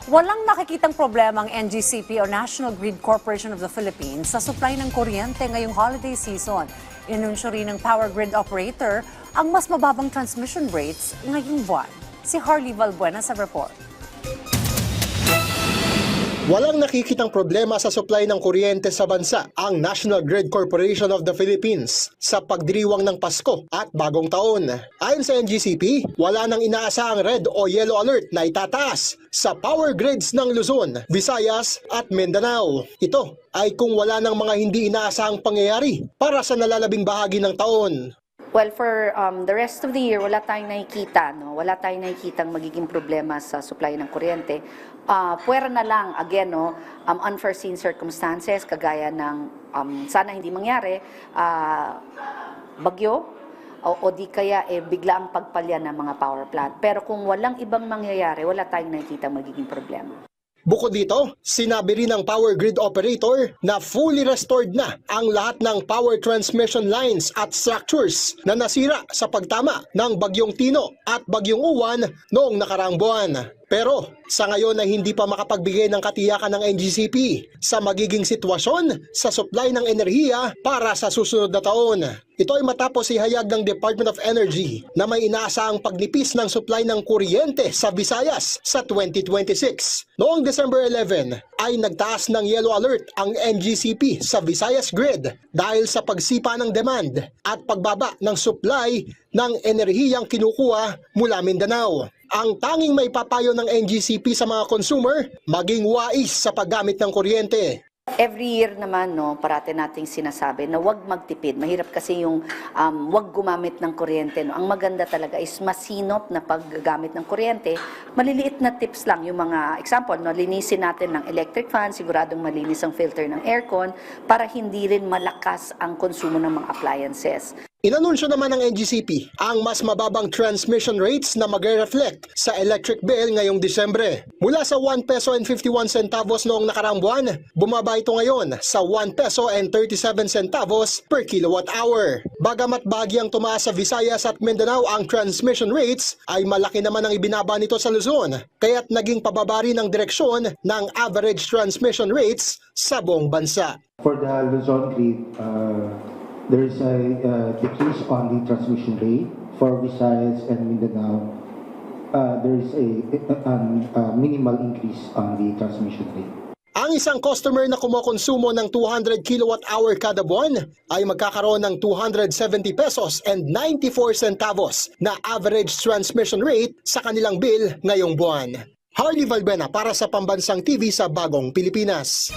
Walang nakikitang problema ang NGCP o National Grid Corporation of the Philippines sa supply ng kuryente ngayong holiday season. Inunsyo rin ng power grid operator ang mas mababang transmission rates ngayong buwan. Si Harley Valbuena sa report. Walang nakikitang problema sa supply ng kuryente sa bansa ang National Grid Corporation of the Philippines sa pagdiriwang ng Pasko at Bagong Taon. Ayon sa NGCP, wala nang inaasahang red o yellow alert na itataas sa power grids ng Luzon, Visayas at Mindanao. Ito ay kung wala nang mga hindi inaasahang pangyayari para sa nalalabing bahagi ng taon. Well, for the rest of the year, wala tayong nakikita, no? Wala tayong nakikitang magiging problema sa supply ng kuryente. Puwera na lang, again, no, unforeseen circumstances, kagaya ng sana hindi mangyari, bagyo, o di kaya bigla ang pagpalya ng mga power plant. Pero kung walang ibang mangyayari, wala tayong nakikitang magiging problema. Bukod dito, sinabi rin ng power grid operator na fully restored na ang lahat ng power transmission lines at structures na nasira sa pagtama ng Bagyong Tino at Bagyong Uwan noong nakaraang buwan. Pero sa ngayon ay hindi pa makapagbigay ng katiyakan ng NGCP sa magiging sitwasyon sa supply ng enerhiya para sa susunod na taon. Ito ay matapos ihayag ng Department of Energy na may inaasahang pagnipis ng supply ng kuryente sa Visayas sa 2026. Noong December 11 ay nagtaas ng yellow alert ang NGCP sa Visayas Grid dahil sa pagsipa ng demand at pagbaba ng supply ng enerhiyang kinukuha mula Mindanao. Ang tanging may papayo ng NGCP sa mga consumer, maging wais sa paggamit ng kuryente. Every year naman, no, parati nating sinasabi na huwag magtipid. Mahirap kasi yung huwag gumamit ng kuryente. No. Ang maganda talaga is masinop na paggamit ng kuryente. Maliliit na tips lang. Yung mga example, no, linisin natin ng electric fan, siguradong malinis ang filter ng aircon para hindi rin malakas ang konsumo ng mga appliances. Inanunsyo naman ng NGCP ang mas mababang transmission rates na magre-reflect sa electric bill ngayong Disyembre. Mula sa 1 peso and 51 centavos noong nakaraang buwan, bumaba ito ngayon sa 1 peso and 37 centavos per kilowatt hour. Bagamat bagyang tumaas sa Visayas at Mindanao ang transmission rates, ay malaki naman ang ibinaba nito sa Luzon, kaya't naging pababa rin ang direksyon ng average transmission rates sa buong bansa. For the Luzon grid, there is a decrease on the transmission rate. For Visayas and Mindanao, there is a minimal increase on the transmission rate. Ang isang customer na kumokonsumo ng 200 kilowatt-hour kada buwan ay magkakaroon ng 270 pesos and 94 centavos na average transmission rate sa kanilang bill ngayong buwan. Harley Valbuena para sa Pambansang TV sa Bagong Pilipinas.